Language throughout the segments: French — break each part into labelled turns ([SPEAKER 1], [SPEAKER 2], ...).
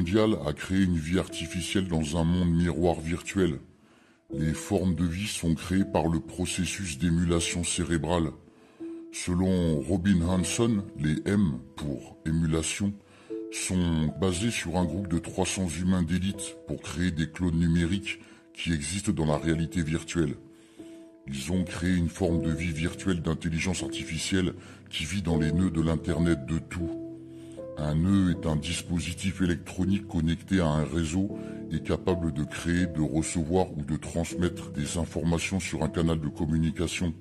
[SPEAKER 1] mondiale a créé une vie artificielle dans un monde miroir virtuel. Les formes de vie sont créées par le processus d'émulation cérébrale. Selon Robin Hanson, les M pour émulation sont basés sur un groupe de 300 humains d'élite pour créer des clones numériques qui existent dans la réalité virtuelle. Ils ont créé une forme de vie virtuelle d'intelligence artificielle qui vit dans les nœuds de l'Internet de tout. Un nœud est un dispositif électronique connecté à un réseau et capable de créer, de recevoir ou de transmettre des informations sur un canal de communication.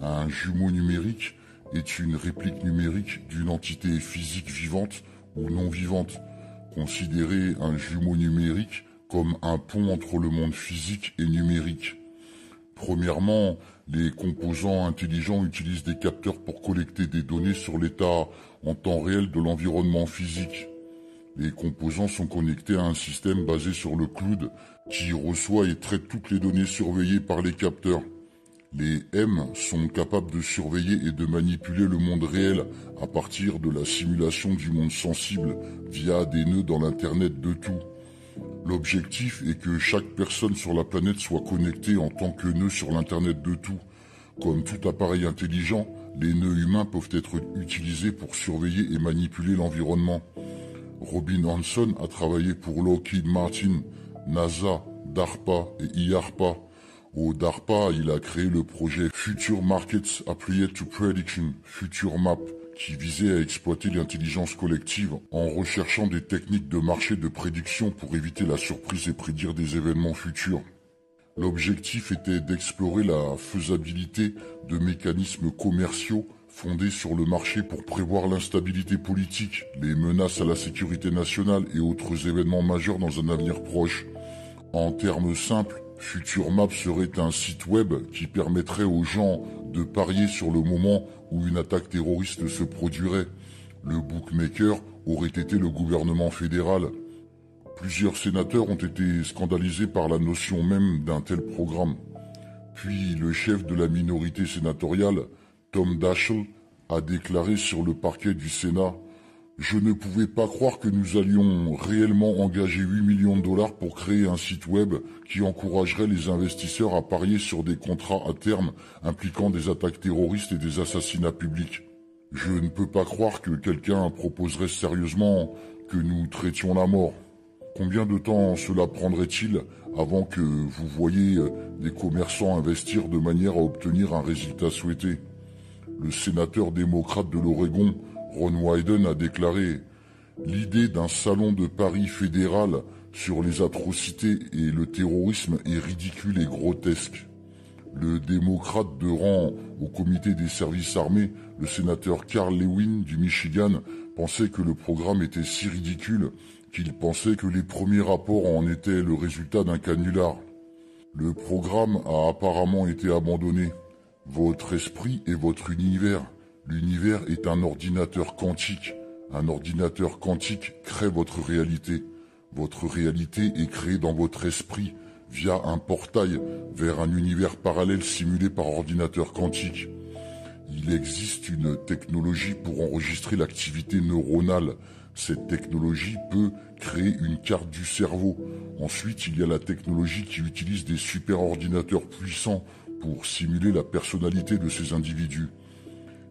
[SPEAKER 1] Un jumeau numérique est une réplique numérique d'une entité physique vivante ou non vivante. Considérez un jumeau numérique comme un pont entre le monde physique et numérique. Premièrement, les composants intelligents utilisent des capteurs pour collecter des données sur l'état en temps réel de l'environnement physique. Les composants sont connectés à un système basé sur le cloud qui reçoit et traite toutes les données surveillées par les capteurs. Les M sont capables de surveiller et de manipuler le monde réel à partir de la simulation du monde sensible via des nœuds dans l'Internet de tout. L'objectif est que chaque personne sur la planète soit connectée en tant que nœud sur l'Internet de tout. Comme tout appareil intelligent, les nœuds humains peuvent être utilisés pour surveiller et manipuler l'environnement. Robin Hanson a travaillé pour Lockheed Martin, NASA, DARPA et IARPA. Au DARPA, il a créé le projet Future Markets Applied to Prediction, FutureMap, qui visait à exploiter l'intelligence collective en recherchant des techniques de marché de prédiction pour éviter la surprise et prédire des événements futurs. L'objectif était d'explorer la faisabilité de mécanismes commerciaux fondés sur le marché pour prévoir l'instabilité politique, les menaces à la sécurité nationale et autres événements majeurs dans un avenir proche. En termes simples, FutureMap serait un site web qui permettrait aux gens de parier sur le moment où une attaque terroriste se produirait. Le bookmaker aurait été le gouvernement fédéral. Plusieurs sénateurs ont été scandalisés par la notion même d'un tel programme. Puis le chef de la minorité sénatoriale, Tom Daschle, a déclaré sur le parquet du Sénat « Je ne pouvais pas croire que nous allions réellement engager 8 millions de dollars pour créer un site web qui encouragerait les investisseurs à parier sur des contrats à terme impliquant des attaques terroristes et des assassinats publics. Je ne peux pas croire que quelqu'un proposerait sérieusement que nous traitions la mort. Combien de temps cela prendrait-il avant que vous voyiez des commerçants investir de manière à obtenir un résultat souhaité ?» Le sénateur démocrate de l'Oregon, Ron Wyden, a déclaré « L'idée d'un salon de Paris fédéral sur les atrocités et le terrorisme est ridicule et grotesque. » Le démocrate de rang au comité des services armés, le sénateur Carl Lewin du Michigan, pensait que le programme était si ridicule qu'il pensait que les premiers rapports en étaient le résultat d'un canular. Le programme a apparemment été abandonné. Votre esprit est votre univers. L'univers est un ordinateur quantique. Un ordinateur quantique crée votre réalité. Votre réalité est créée dans votre esprit via un portail vers un univers parallèle simulé par ordinateur quantique. Il existe une technologie pour enregistrer l'activité neuronale. Cette technologie peut créer une carte du cerveau. Ensuite, il y a la technologie qui utilise des superordinateurs puissants pour simuler la personnalité de ces individus.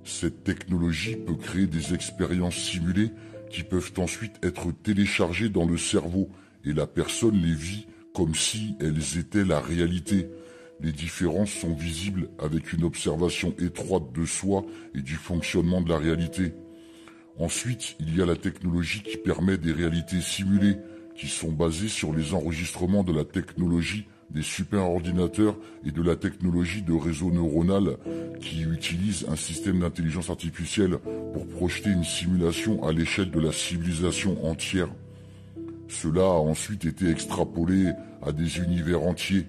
[SPEAKER 1] Cette technologie peut créer des expériences simulées qui peuvent ensuite être téléchargées dans le cerveau et la personne les vit comme si elles étaient la réalité. Les différences sont visibles avec une observation étroite de soi et du fonctionnement de la réalité. Ensuite, il y a la technologie qui permet des réalités simulées, qui sont basées sur les enregistrements de la technologie des superordinateurs et de la technologie de réseau neuronal qui utilise un système d'intelligence artificielle pour projeter une simulation à l'échelle de la civilisation entière. Cela a ensuite été extrapolé à des univers entiers.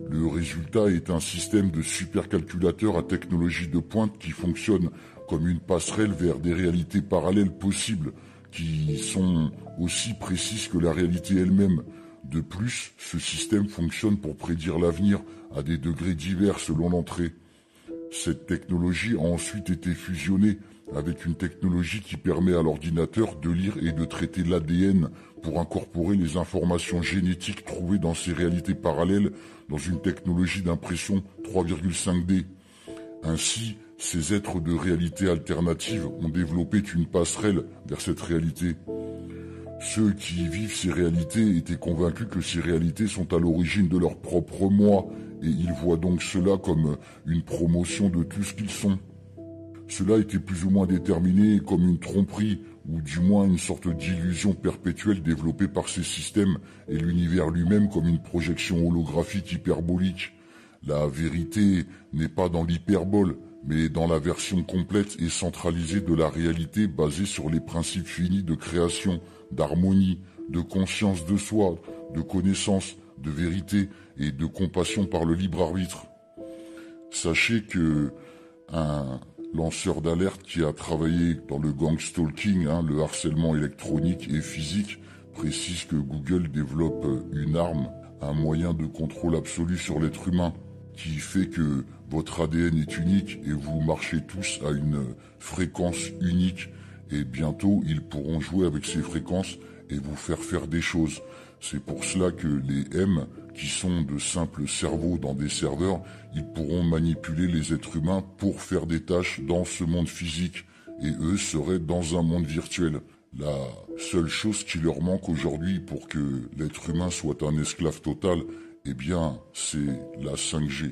[SPEAKER 1] Le résultat est un système de supercalculateurs à technologie de pointe qui fonctionne comme une passerelle vers des réalités parallèles possibles qui sont aussi précises que la réalité elle-même. De plus, ce système fonctionne pour prédire l'avenir à des degrés divers selon l'entrée. Cette technologie a ensuite été fusionnée avec une technologie qui permet à l'ordinateur de lire et de traiter l'ADN pour incorporer les informations génétiques trouvées dans ces réalités parallèles dans une technologie d'impression 3,5D. Ainsi, ces êtres de réalité alternative ont développé une passerelle vers cette réalité. Ceux qui vivent ces réalités étaient convaincus que ces réalités sont à l'origine de leur propre moi, et ils voient donc cela comme une promotion de tout ce qu'ils sont. Cela était plus ou moins déterminé comme une tromperie, ou du moins une sorte d'illusion perpétuelle développée par ces systèmes, et l'univers lui-même comme une projection holographique hyperbolique. La vérité n'est pas dans l'hyperbole, mais dans la version complète et centralisée de la réalité basée sur les principes finis de création, d'harmonie, de conscience de soi, de connaissance, de vérité et de compassion par le libre arbitre. Sachez que un lanceur d'alerte qui a travaillé dans le gang stalking, le harcèlement électronique et physique, précise que Google développe une arme, un moyen de contrôle absolu sur l'être humain, qui fait que votre ADN est unique et vous marchez tous à une fréquence unique, et bientôt ils pourront jouer avec ces fréquences et vous faire des choses. C'est pour cela que les M, qui sont de simples cerveaux dans des serveurs, ils pourront manipuler les êtres humains pour faire des tâches dans ce monde physique, et eux seraient dans un monde virtuel. La seule chose qui leur manque aujourd'hui pour que l'être humain soit un esclave total, eh bien, c'est la 5G.